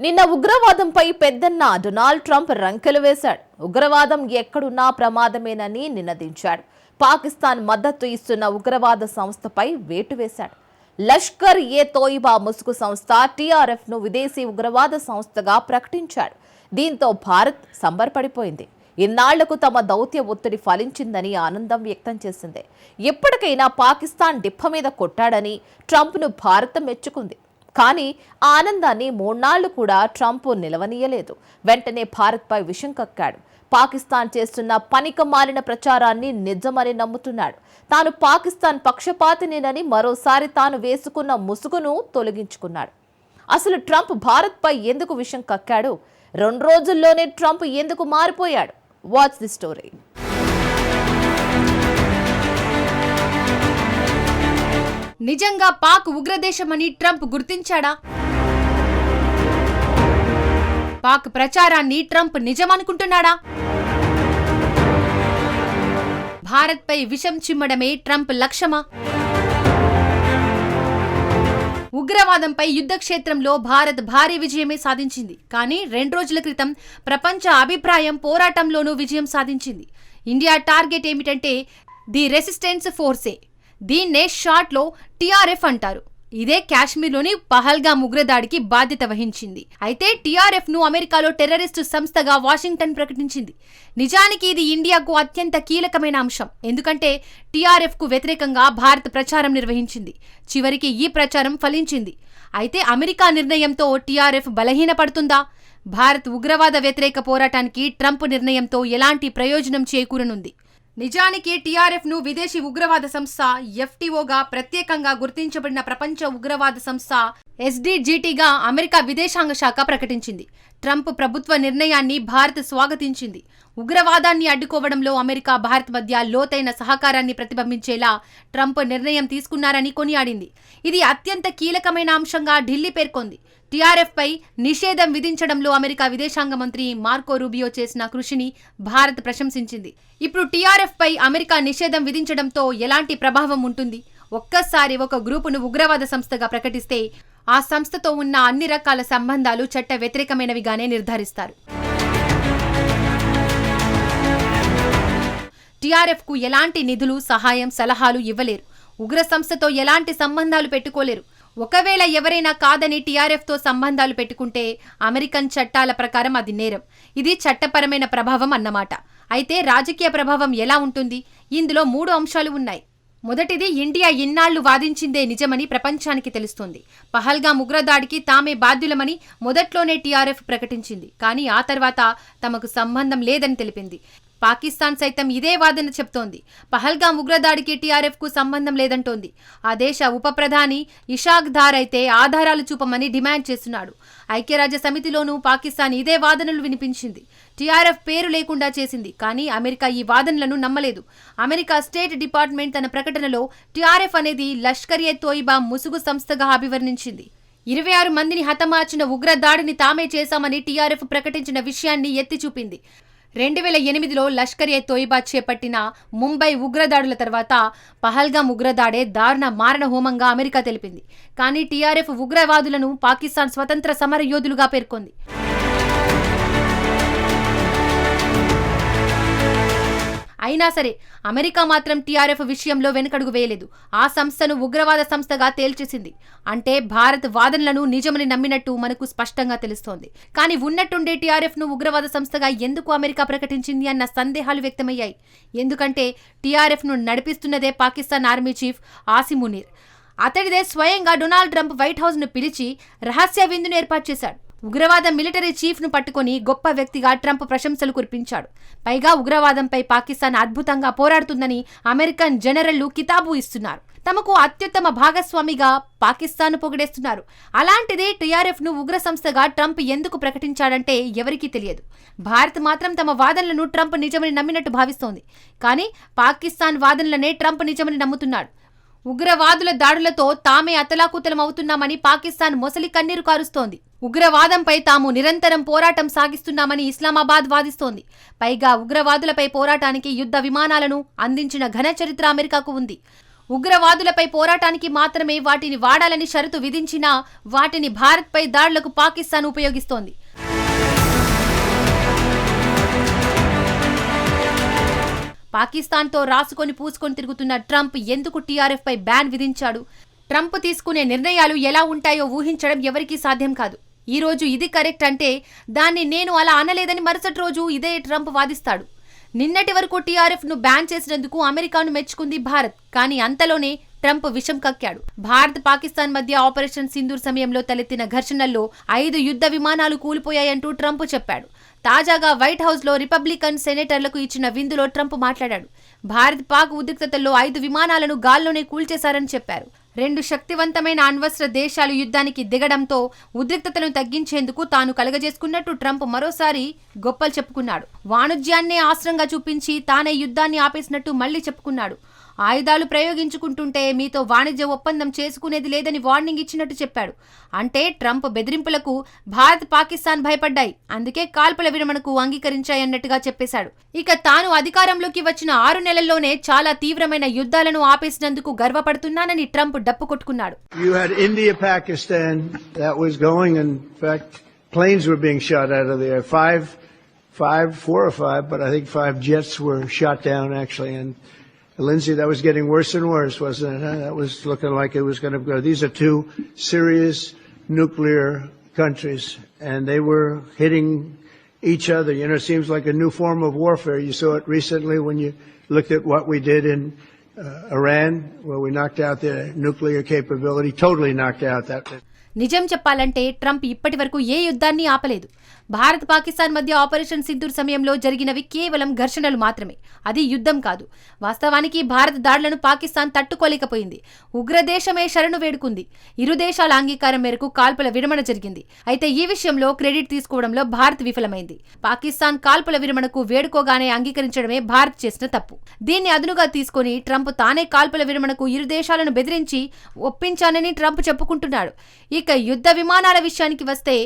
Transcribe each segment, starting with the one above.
నిన్న ఉగ్రవాదంపై పెద్దన్న Donald Trump రంకెలు వేశాడు. ఉగ్రవాదం ఎక్కడున్నా ప్రమాదమేనని నినదించాడు. పాకిస్తాన్ మద్దతు ఇస్తున్న ఉగ్రవాద సంస్థపై వేటు వేశాడు. లష్కర్ ఏ తోయిబా ముసుగు సంస్థ టీఆర్ఎఫ్ ను విదేశీ ఉగ్రవాద సంస్థగా ప్రకటించాడు. దీంతో భారత్ సంబరపడిపోయింది. ఇన్నాళ్లకు తమ దౌత్య ఒత్తిడి ఫలించిందని ఆనందం వ్యక్తం చేసింది. ఎప్పటికైనా పాకిస్తాన్ డిప్ప మీద కొట్టాడని ట్రంప్ను భారత్ మెచ్చుకుంది. కానీ ఆ ఆనందాన్ని మూన్నాళ్లు కూడా ట్రంప్ నిలవనీయలేదు. వెంటనే భారత్పై విషం కక్కాడు. పాకిస్తాన్ చేస్తున్న పనికిమాలిన ప్రచారాన్ని నిజమని నమ్ముతున్నాడు. తాను పాకిస్తాన్ పక్షపాతినేనని మరోసారి తాను వేసుకున్న ముసుగును తొలగించుకున్నాడు. అసలు ట్రంప్ భారత్పై ఎందుకు విషం కక్కాడు? 2 రోజుల్లోనే ట్రంప్ ఎందుకు మారిపోయాడు? Watch the story. నిజంగా పాక్ ఉగ్రదేశమని ట్రంప్ గుర్తించాడా? పాక్ ప్రచారాన్ని ట్రంప్ నిజమనుకుంటున్నాడా? భారత్పై విషం చిమ్మడమే ట్రంప్ లక్ష్యమా? ఉగ్రవాదంపై యుద్ధక్షేత్రంలో భారత్ భారీ విజయమే సాధించింది. కానీ 2 రోజుల క్రితం ప్రపంచ అభిప్రాయం పోరాటంలోనూ విజయం సాధించింది. ఇండియా టార్గెట్ ఏమిటంటే ది రెసిస్టెన్స్ ఫోర్సే. దీన్నే షార్ట్లో టీఆర్ఎఫ్ అంటారు. ఇదే కాశ్మీర్లోని పహల్గామ్ ఉగ్రదాడికి బాధ్యత వహించింది. అయితే టీఆర్ఎఫ్ ను అమెరికాలో టెర్రరిస్టు సంస్థగా వాషింగ్టన్ ప్రకటించింది. నిజానికి ఇది ఇండియాకు అత్యంత కీలకమైన అంశం. ఎందుకంటే టీఆర్ఎఫ్ కు వ్యతిరేకంగా భారత్ ప్రచారం నిర్వహించింది. చివరికి ఈ ప్రచారం ఫలించింది. అయితే అమెరికా నిర్ణయంతో టీఆర్ఎఫ్ బలహీనపడుతుందా? భారత్ ఉగ్రవాద వ్యతిరేక పోరాటానికి ట్రంప్ నిర్ణయంతో ఎలాంటి ప్రయోజనం చేకూరనుంది? నిజానికి టీఆర్ఎఫ్ ను విదేశీ ఉగ్రవాద సంస్థ ఎఫ్టీఓగా ప్రత్యేకంగా గుర్తించబడిన ప్రపంచ ఉగ్రవాద సంస్థ ఎస్డీజీటీగా అమెరికా విదేశాంగ శాఖ ప్రకటించింది. ట్రంప్ ప్రభుత్వ నిర్ణయాన్ని భారత్ స్వాగతించింది. ఉగ్రవాదాన్ని అడ్డుకోవడంలో అమెరికా భారత్ మధ్య లోతైన సహకారాన్ని ప్రతిబింబించేలా ట్రంప్ నిర్ణయం తీసుకున్నారని కొనియాడింది. ఇది అత్యంత కీలకమైన అంశంగా ఢిల్లీ పేర్కొంది. టీఆర్ఎఫ్ పై నిషేధం విధించడంలో అమెరికా విదేశాంగ మంత్రి మార్కో రూబియో చేసిన కృషిని భారత్ ప్రశంసించింది. ఇప్పుడు టీఆర్ఎఫ్ పై అమెరికా నిషేధం విధించడంతో ఎలాంటి ప్రభావం ఉంటుంది? ఒక్కసారి ఒక గ్రూపును ఉగ్రవాద సంస్థగా ప్రకటిస్తే ఆ సంస్థతో ఉన్న అన్ని రకాల సంబంధాలు చట్ట వ్యతిరేకమైనవిగానే నిర్ధారిస్తారు. టీఆర్ఎఫ్ కు ఎలాంటి నిధులు, సహాయం, సలహాలు ఇవ్వలేరు. ఉగ్ర సంస్థతో ఎలాంటి సంబంధాలు పెట్టుకోలేరు. ఒకవేళ ఎవరైనా కాదని టీఆర్ఎఫ్ తో సంబంధాలు పెట్టుకుంటే అమెరికన్ చట్టాల ప్రకారం అది నేరం. ఇది చట్టపరమైన ప్రభావం అన్నమాట. అయితే రాజకీయ ప్రభావం ఎలా ఉంటుంది? ఇందులో 3 అంశాలు ఉన్నాయి. మొదటిది, ఇండియా ఇన్నాళ్లు వాదించిందే నిజమని ప్రపంచానికి తెలుస్తోంది. పహల్గామ్ ఉగ్రదాడికి తామే బాధ్యులమని మొదట్లోనే టీఆర్ఎఫ్ ప్రకటించింది. కానీ ఆ తర్వాత తమకు సంబంధం లేదని తెలిపింది. పాకిస్తాన్ సైతం ఇదే వాదన చెప్తోంది. పహల్గామ్ ఉగ్రదాడికి టీఆర్ఎఫ్ కు సంబంధం లేదంటోంది. ఆ దేశ ఉప ప్రధాని ఇషాక్ దార్ అయితే ఆధారాలు చూపమని డిమాండ్ చేస్తున్నాడు. ఐక్యరాజ్య సమితిలోనూ పాకిస్తాన్ ఇదే వాదనలు వినిపించింది. టీఆర్ఎఫ్ పేరు లేకుండా చేసింది. కానీ అమెరికా ఈ వాదనలను నమ్మలేదు. అమెరికా స్టేట్ డిపార్ట్మెంట్ తన ప్రకటనలో టీఆర్ఎఫ్ అనేది లష్కర్ ఏ తోయిబా ముసుగు సంస్థగా అభివర్ణించింది. 26 మందిని హతమార్చిన ఉగ్ర దాడిని తామే చేశామని టీఆర్ఎఫ్ ప్రకటించిన విషయాన్ని ఎత్తి చూపింది. 2008లో లష్కర్ ఏ తోయిబా చేపట్టిన ముంబై ఉగ్రదాడుల తర్వాత పహల్గామ్ ఉగ్రదాడే దారుణ మారణ హోమంగా అమెరికా తెలిపింది. కానీ టీఆర్ఎఫ్ ఉగ్రవాదులను పాకిస్తాన్ స్వతంత్ర సమర యోధులుగా పేర్కొంది. అయినా సరే అమెరికా మాత్రం టీఆర్ఎఫ్ విషయంలో వెనుకడుగు వేయలేదు. ఆ సంస్థను ఉగ్రవాద సంస్థగా తేల్చేసింది. అంటే భారత్ వాదనలను నిజమని నమ్మినట్టు మనకు స్పష్టంగా తెలుస్తోంది. కానీ ఉన్నట్టుండే టీఆర్ఎఫ్ ను ఉగ్రవాద సంస్థగా ఎందుకు అమెరికా ప్రకటించింది అన్న సందేహాలు వ్యక్తమయ్యాయి. ఎందుకంటే టీఆర్ఎఫ్ ను నడిపిస్తున్నదే పాకిస్తాన్ ఆర్మీ చీఫ్ ఆసిమ్ మునీర్. అతడిదే స్వయంగా డొనాల్డ్ ట్రంప్ వైట్ హౌస్ ను పిలిచి రహస్య విందును ఏర్పాటు చేశాడు. ఉగ్రవాద మిలిటరీ చీఫ్ ను పట్టుకొని గొప్ప వ్యక్తిగా ట్రంప్ ప్రశంసలు కురిపించాడు. పైగా ఉగ్రవాదంపై పాకిస్తాన్ అద్భుతంగా పోరాడుతుందని అమెరికన్ జనరళ్లు కితాబు ఇస్తున్నారు. తమకు అత్యుత్తమ భాగస్వామిగా పాకిస్తాన్ పొగిడేస్తున్నారు. అలాంటిది టీఆర్ఎఫ్ ను ఉగ్ర సంస్థగా ట్రంప్ ఎందుకు ప్రకటించాడంటే ఎవరికీ తెలియదు. భారత్ మాత్రం తమ వాదనలను ట్రంప్ నిజమని నమ్మినట్టు భావిస్తోంది. కానీ పాకిస్తాన్ వాదనలనే ట్రంప్ నిజమని నమ్ముతున్నాడు. ఉగ్రవాదుల దాడులతో తామే అతలాకుతలమవుతున్నామని పాకిస్తాన్ మొసలి కన్నీరు కారుస్తోంది. ఉగ్రవాదంపై తాము నిరంతరం పోరాటం సాగిస్తున్నామని ఇస్లామాబాద్ వాదిస్తోంది. పైగా ఉగ్రవాదులపై పోరాటానికి యుద్ధ విమానాలను అందించిన ఘన చరిత్ర అమెరికాకు ఉంది. ఉగ్రవాదులపై పోరాటానికి మాత్రమే వాటిని వాడాలని షరతు విధించినా వాటిని భారత్పై దాడులకు పాకిస్తాన్ ఉపయోగిస్తోంది. పాకిస్తాన్తో రాసుకొని పూసుకొని తిరుగుతున్న ట్రంప్ ఎందుకు టీఆర్ఎఫ్ పై బ్యాన్ విధించాడు? ట్రంప్ తీసుకునే నిర్ణయాలు ఎలా ఉంటాయో ఊహించడం ఎవరికీ సాధ్యం కాదు. ఈ రోజు ఇది కరెక్ట్ అంటే దాన్ని నేను అలా అనలేదని మరుసటి రోజు ఇదే ట్రంప్ వాదిస్తాడు. నిన్నటి వరకు టీఆర్ఎఫ్ ను బ్యాన్ చేసినందుకు అమెరికాను మెచ్చుకుంది భారత్. కానీ అంతలోనే ట్రంప్ విషం కక్కాడు. భారత్ పాకిస్తాన్ మధ్య ఆపరేషన్ సింధూర్ సమయంలో తలెత్తిన ఘర్షణల్లో 5 యుద్ధ విమానాలు కూలిపోయాయంటూ ట్రంప్ చెప్పాడు. తాజాగా వైట్ హౌస్ లో రిపబ్లికన్ సెనేటర్లకు ఇచ్చిన విందులో ట్రంప్ మాట్లాడాడు. భారత్ పాక్ ఉద్రిక్తతల్లో 5 విమానాలను గాల్లోనే కూల్చేశారని చెప్పారు. 2 శక్తివంతమైన అణ్వస్త్ర దేశాలు యుద్ధానికి దిగడంతో ఉద్రిక్తతలను తగ్గించేందుకు తాను కలగజేసుకున్నట్టు ట్రంప్ మరోసారి గొప్పలు చెప్పుకున్నాడు. వాణిజ్యాన్నే ఆశ్రంగా చూపించి తానే యుద్ధాన్ని ఆపేసినట్టు మళ్లీ చెప్పుకున్నాడు. ఆయుధాలు ప్రయోగించుకుంటుంటే మీతో వాణిజ్య ఒప్పందం చేసుకునేది లేదని వార్నింగ్ ఇచ్చినట్టు చెప్పాడు. అంటే ట్రంప్ బెదిరింపులకు భారత్ పాకిస్తాన్ భయపడ్డాయి, అందుకే కాల్పుల విరమణకు అంగీకరించాయన్నట్టుగా చెప్పేశాడు. ఇక తాను అధికారంలోకి వచ్చిన 6 నెలల్లోనే చాలా తీవ్రమైన యుద్ధాలను ఆపేసినందుకు గర్వపడుతున్నానని ట్రంప్ డప్పు కొట్టుకున్నాడు. You had India, Pakistan, that was going. In fact, planes were being shot out of there. 4 or 5, but I think 5 jets were shot down actually. And Lindsay, that was getting worse and worse, wasn't it? That was looking like it was going to go. These are 2 serious nuclear countries, and they were hitting each other. You know, it seems like a new form of warfare. You saw it recently when you looked at what we did in Iran, where we knocked out their nuclear capability, totally knocked out that. నిజం చెప్పాలంటే Trump ఇప్పటి వరకు ఏ యుద్ధాన్ని ఆపలేదు. భారత్ పాకిస్తాన్ మధ్య operation Sindoor సమయంలో జరిగినవి కేవలం ఘర్షణలు మాత్రమే, అది యుద్ధం కాదు. వాస్తవానికి భారత్ దాడులను పాకిస్తాన్ తట్టుకోలేకపోయింది. ఉగ్రదేశమే శరణు వేడుకుంది. ఇరు దేశాల అంగీకారం మేరకు కాల్పుల విరమణ జరిగింది. అయితే ఈ విషయంలో క్రెడిట్ తీసుకోవడంలో భారత్ విఫలమైంది. పాకిస్తాన్ కాల్పుల విరమణకు వేడుకోగానే అంగీకరించడమే భారత్ చేసిన తప్పు. దీన్ని అదునుగా తీసుకుని ట్రంప్ తానే కాల్పుల విరమణకు ఇరు దేశాలను బెదిరించి ఒప్పించానని ట్రంప్ చెప్పుకుంటున్నాడు. ఇక యుద్ధ విమానాల విషయానికి వస్తే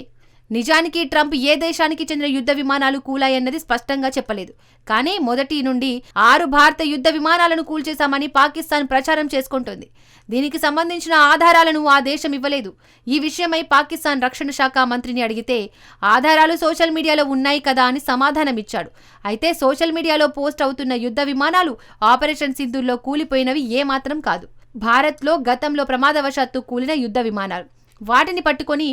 నిజానికి ట్రంప్ ఏ దేశానికి చెందిన యుద్ధ విమానాలు కూలాయన్నది స్పష్టంగా చెప్పలేదు. కానీ మొదటి నుండి 6 భారత యుద్ధ విమానాలను కూల్చేశామని పాకిస్తాన్ ప్రచారం చేసుకుంటోంది. దీనికి సంబంధించిన ఆధారాలను ఆ దేశం ఇవ్వలేదు. ఈ విషయమై పాకిస్తాన్ రక్షణ శాఖ మంత్రిని అడిగితే ఆధారాలు సోషల్ మీడియాలో ఉన్నాయి కదా అని సమాధానమిచ్చాడు. అయితే సోషల్ మీడియాలో పోస్ట్ అవుతున్న యుద్ధ విమానాలు ఆపరేషన్ సింధూర్లో కూలిపోయినవి ఏమాత్రం కాదు. భారత్లో గతంలో ప్రమాదవశాత్తు కూలిన యుద్ధ విమానాలు. వాటిని పట్టుకొని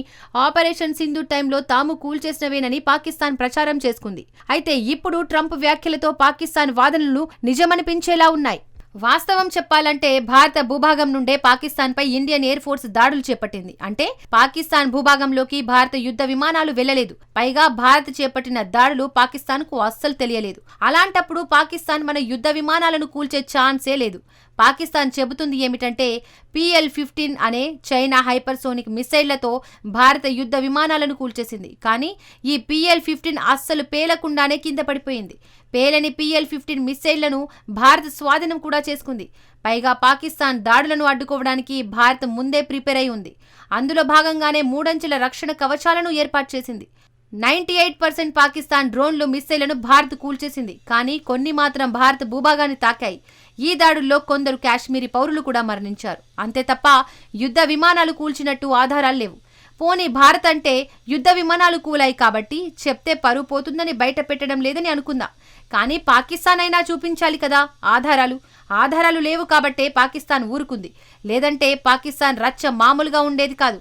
ఆపరేషన్ సింధూర్ టైంలో తాము కూల్చేసినవేనని పాకిస్తాన్ ప్రచారం చేసుకుంది. అయితే ఇప్పుడు ట్రంప్ వ్యాఖ్యలతో పాకిస్తాన్ వాదనలు నిజమనిపించేలా ఉన్నాయి. వాస్తవం చెప్పాలంటే భారత భూభాగం నుండే పాకిస్తాన్ పై ఇండియన్ ఎయిర్ ఫోర్స్ దాడులు చేపట్టింది. అంటే పాకిస్తాన్ భూభాగంలోకి భారత యుద్ధ విమానాలు వెళ్లలేదు. పైగా భారత్ చేపట్టిన దాడులు పాకిస్తాన్ కు అస్సలు తెలియలేదు. అలాంటప్పుడు పాకిస్తాన్ మన యుద్ధ విమానాలను కూల్చే ఛాన్సే లేదు. పాకిస్తాన్ చెబుతుంది ఏమిటంటే PL-15 అనే చైనా హైపర్సోనిక్ మిసైళ్లతో భారత యుద్ధ విమానాలను కూల్చేసింది. కానీ ఈ PL-15 అస్సలు పేలకుండానే కింద పడిపోయింది. పేలని PL-15 మిసైళ్లను భారత్ స్వాధీనం కూడా చేసుకుంది. పైగా పాకిస్తాన్ దాడులను అడ్డుకోవడానికి భారత్ ముందే ప్రిపేర్ అయి ఉంది. అందులో భాగంగానే 3 అంచెల రక్షణ కవచాలను ఏర్పాటు చేసింది. 98% పాకిస్తాన్ డ్రోన్లు మిస్సైళ్లను భారత్ కూల్చేసింది. కానీ కొన్ని మాత్రం భారత్ భూభాగాన్ని తాకాయి. ఈ దాడుల్లో కొందరు కాశ్మీరీ పౌరులు కూడా మరణించారు. అంతే తప్ప యుద్ధ విమానాలు కూల్చినట్టు ఆధారాలు లేవు. పోనీ భారత్ అంటే యుద్ధ విమానాలు కూలాయి కాబట్టి చెప్తే పరువు పోతుందని బయట పెట్టడం లేదని అనుకుందాం. కానీ పాకిస్తాన్ అయినా చూపించాలి కదా ఆధారాలు లేవు కాబట్టే పాకిస్తాన్ ఊరుకుంది. లేదంటే పాకిస్తాన్ రచ్చ మామూలుగా ఉండేది కాదు.